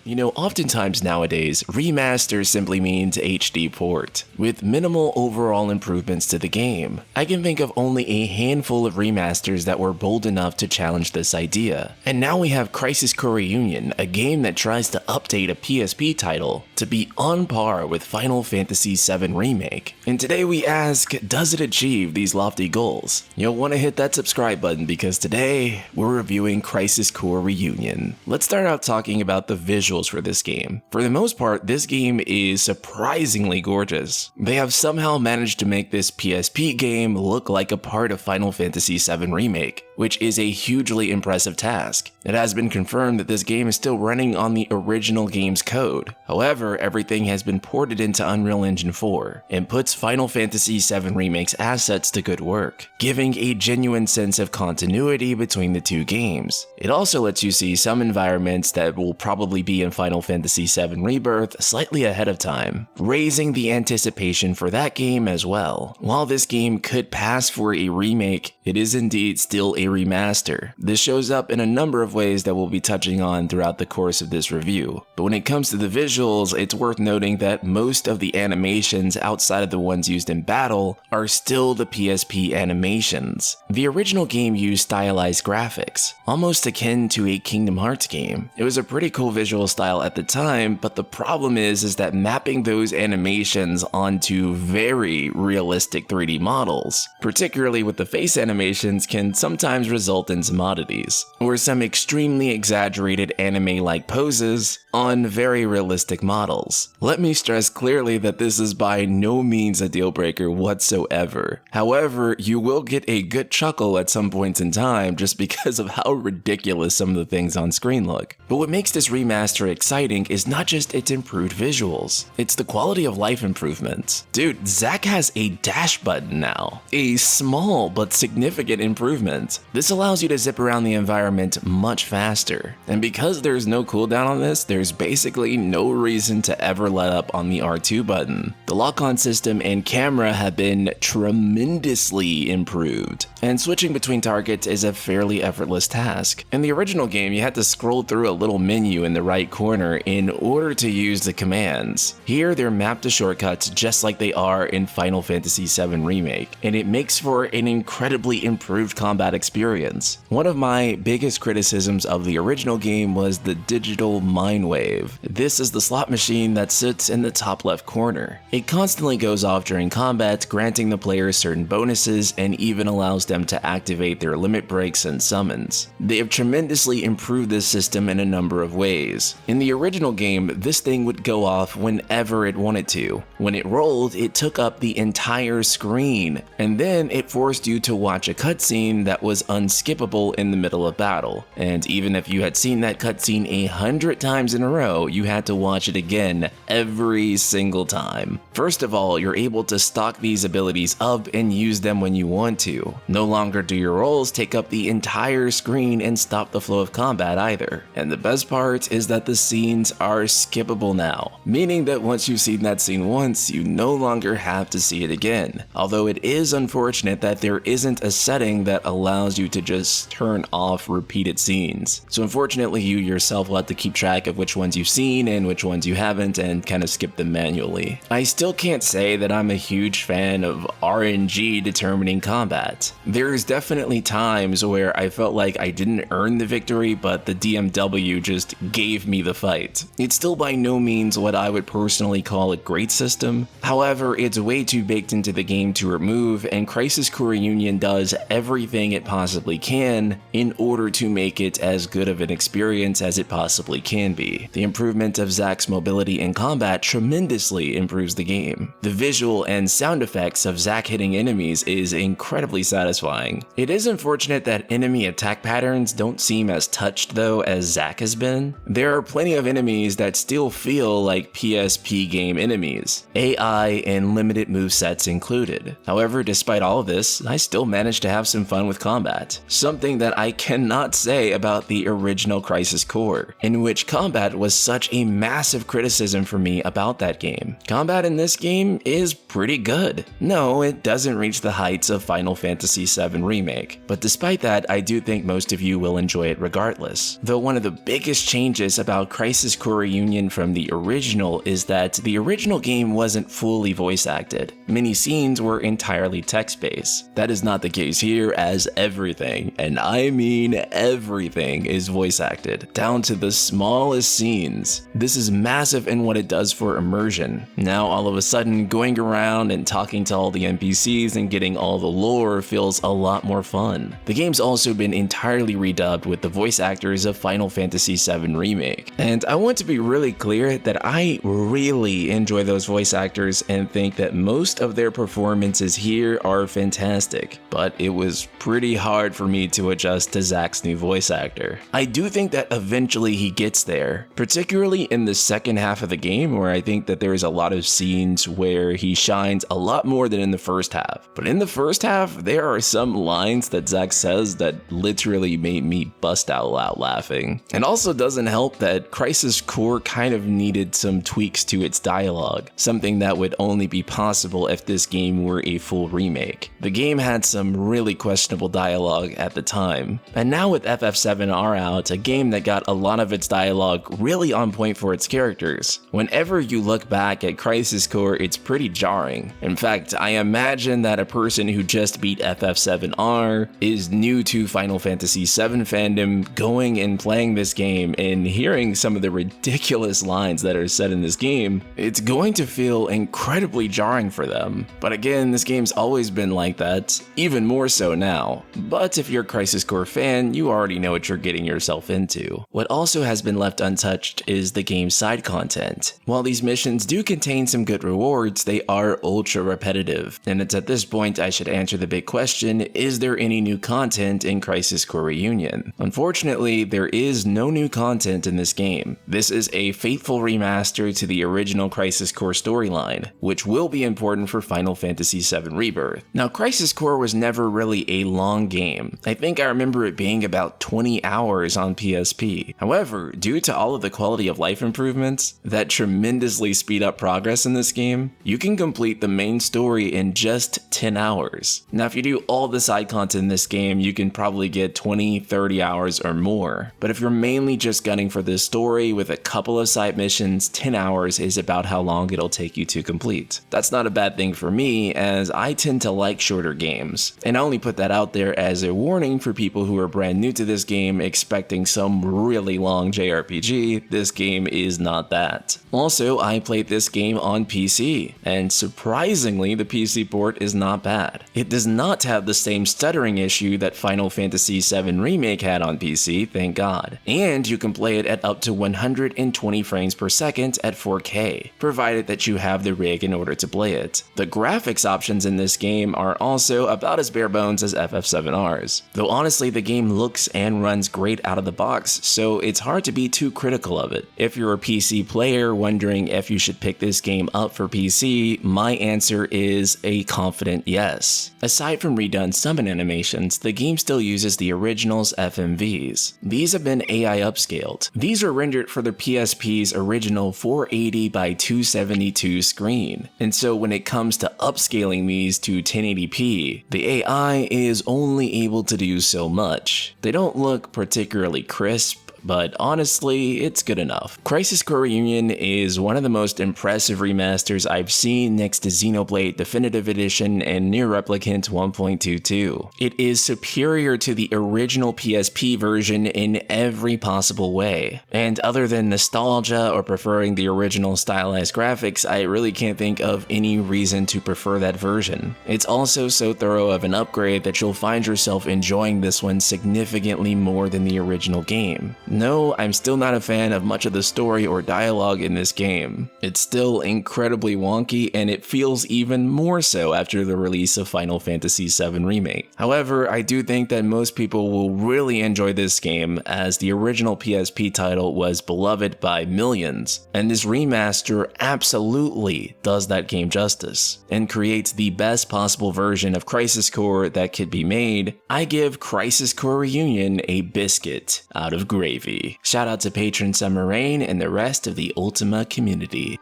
You know, oftentimes nowadays, remaster simply means HD port, with minimal overall improvements to the game. I can think of only a handful of remasters that were bold enough to challenge this idea. And now we have Crisis Core Reunion, a game that tries to update a PSP title to be on par with Final Fantasy VII Remake. And today we ask, does it achieve these lofty goals? You'll want to hit that subscribe button because today we're reviewing Crisis Core Reunion. Let's start out talking about the visuals for this game. For the most part, this game is surprisingly gorgeous. They have somehow managed to make this PSP game look like a part of Final Fantasy VII Remake, which is a hugely impressive task. It has been confirmed that this game is still running on the original game's code. However, everything has been ported into Unreal Engine 4 and puts Final Fantasy VII Remake's assets to good work, giving a genuine sense of continuity between the two games. It also lets you see some environments that will probably be in Final Fantasy VII Rebirth slightly ahead of time, raising the anticipation for that game as well. While this game could pass for a remake, it is indeed still a remaster. This shows up in a number of ways that we'll be touching on throughout the course of this review. But when it comes to the visuals, it's worth noting that most of the animations outside of the ones used in battle are still the PSP animations. The original game used stylized graphics, almost akin to a Kingdom Hearts game. It was a pretty cool visual style at the time, but the problem is that mapping those animations onto very realistic 3D models, particularly with the face animations, can sometimes result in some oddities, or some extremely exaggerated anime-like poses on very realistic models. Let me stress clearly that this is by no means a deal breaker whatsoever. However, you will get a good chuckle at some points in time just because of how ridiculous some of the things on screen look. But what makes this remaster exciting is not just its improved visuals, it's the quality of life improvements. Dude, Zack has a dash button now, a small but significant improvement. This allows you to zip around the environment much faster, and because there's no cooldown on this, there's basically no reason to ever let up on the R2 button. The lock-on system and camera have been tremendously improved, and switching between targets is a fairly effortless task. In the original game, you had to scroll through a little menu in the right corner in order to use the commands. Here, they're mapped to shortcuts just like they are in Final Fantasy VII Remake, and it makes for an incredibly improved combat experience. One of my biggest criticisms of the original game was the digital mind wave. This is the slot machine that sits in the top left corner. It constantly goes off during combat, granting the player certain bonuses and even allows them to activate their limit breaks and summons. They have tremendously improved this system in a number of ways. In the original game, this thing would go off whenever it wanted to. When it rolled, it took up the entire screen, and then it forced you to watch a cutscene that was unskippable in the middle of battle. And even if you had seen that cutscene 100 times in a row, you had to watch it again every single time. First of all, you're able to stock these abilities up and use them when you want to. No longer do your rolls take up the entire screen and stop the flow of combat either. And the best part is that the scenes are skippable now, meaning that once you've seen that scene once, you no longer have to see it again. Although it is unfortunate that there isn't a setting that allows you to just turn off repeated scenes. So unfortunately, you yourself will have to keep track of which ones you've seen and which ones you haven't and kind of skip them manually. I still can't say that I'm a huge fan of RNG determining combat. There's definitely times where I felt like I didn't earn the victory, but the DMW just gave me the fight. It's still by no means what I would personally call a great system. However, it's way too baked into the game to remove, and Crisis Core Reunion does everything it possibly can in order to make it as good of an experience as it possibly can be. The improvement of Zack's mobility in combat tremendously improves the game. The visual and sound effects of Zack hitting enemies is incredibly satisfying. It is unfortunate that enemy attack patterns don't seem as touched though as Zack has been. There are plenty of enemies that still feel like PSP game enemies, AI and limited movesets included. However, despite all of this, I still managed to have some fun with combat. combat, something that I cannot say about the original Crisis Core, in which combat was such a massive criticism for me about that game. Combat in this game is pretty good. No, it doesn't reach the heights of Final Fantasy VII Remake, but despite that, I do think most of you will enjoy it regardless. Though one of the biggest changes about Crisis Core Reunion from the original is that the original game wasn't fully voice acted. Many scenes were entirely text-based. That is not the case here, as everything, and I mean everything, is voice acted, down to the smallest scenes. This is massive in what it does for immersion. Now all of a sudden, going around and talking to all the NPCs and getting all the lore feels a lot more fun. The game's also been entirely redubbed with the voice actors of Final Fantasy VII Remake, and I want to be really clear that I really enjoy those voice actors and think that most of their performances here are fantastic, but it was pretty hard for me to adjust to Zack's new voice actor. I do think that eventually he gets there, particularly in the second half of the game, where I think that there is a lot of scenes where he shines a lot more than in the first half. But in the first half, there are some lines that Zack says that literally made me bust out loud laughing. It also doesn't help that Crisis Core kind of needed some tweaks to its dialogue, something that would only be possible if this game were a full remake. The game had some really questionable dialogue at the time, and now with FF7R out, a game that got a lot of its dialogue really on point for its characters, whenever you look back at Crisis Core, it's pretty jarring. In fact, I imagine that a person who just beat FF7R is new to Final Fantasy VII fandom going and playing this game and hearing some of the ridiculous lines that are said in this game, it's going to feel incredibly jarring for them. But again, this game's always been like that, even more so now. But if you're a Crisis Core fan, you already know what you're getting yourself into. What also has been left untouched is the game's side content. While these missions do contain some good rewards, they are ultra repetitive, and it's at this point I should answer the big question, is there any new content in Crisis Core Reunion? Unfortunately, there is no new content in this game. This is a faithful remaster to the original Crisis Core storyline, which will be important for Final Fantasy VII Rebirth. Now, Crisis Core was never really a long game. I think I remember it being about 20 hours on PSP. However, due to all of the quality of life improvements that tremendously speed up progress in this game, you can complete the main story in just 10 hours. Now, if you do all the side content in this game, you can probably get 20-30 hours or more. But if you're mainly just gunning for this story with a couple of side missions, 10 hours is about how long it'll take you to complete. That's not a bad thing for me, as I tend to like shorter games. And I only put that out there as a warning for people who are brand new to this game expecting some really long JRPG. This game is not that. Also, I played this game on PC, and surprisingly, the PC port is not bad. It does not have the same stuttering issue that Final Fantasy VII Remake had on PC, thank God. And you can play it at up to 120 frames per second at 4K, provided that you have the rig in order to play it. The graphics options in this game are also about as bare bones as FF7R's, though honestly the game looks and runs great out of the box, so it's hard to be too critical of it. If you're a PC player wondering if you should pick this game up for PC, my answer is a confident yes. Aside from redone summon animations, the game still uses the original's FMVs. These have been AI upscaled. These are rendered for the PSP's original 480 by 272 screen, and so when it comes to upscaling these to 1080p, the AI is only able to do so much. They don't look particularly crisp, but honestly, it's good enough. Crisis Core Reunion is one of the most impressive remasters I've seen next to Xenoblade Definitive Edition and Nier Replicant 1.22. It is superior to the original PSP version in every possible way. And other than nostalgia or preferring the original stylized graphics, I really can't think of any reason to prefer that version. It's also so thorough of an upgrade that you'll find yourself enjoying this one significantly more than the original game. No, I'm still not a fan of much of the story or dialogue in this game. It's still incredibly wonky, and it feels even more so after the release of Final Fantasy VII Remake. However, I do think that most people will really enjoy this game, as the original PSP title was beloved by millions, and this remaster absolutely does that game justice, and creates the best possible version of Crisis Core that could be made. I give Crisis Core Reunion a biscuit out of gravy. Shout out to patron Summer Rain and the rest of the Ultima community.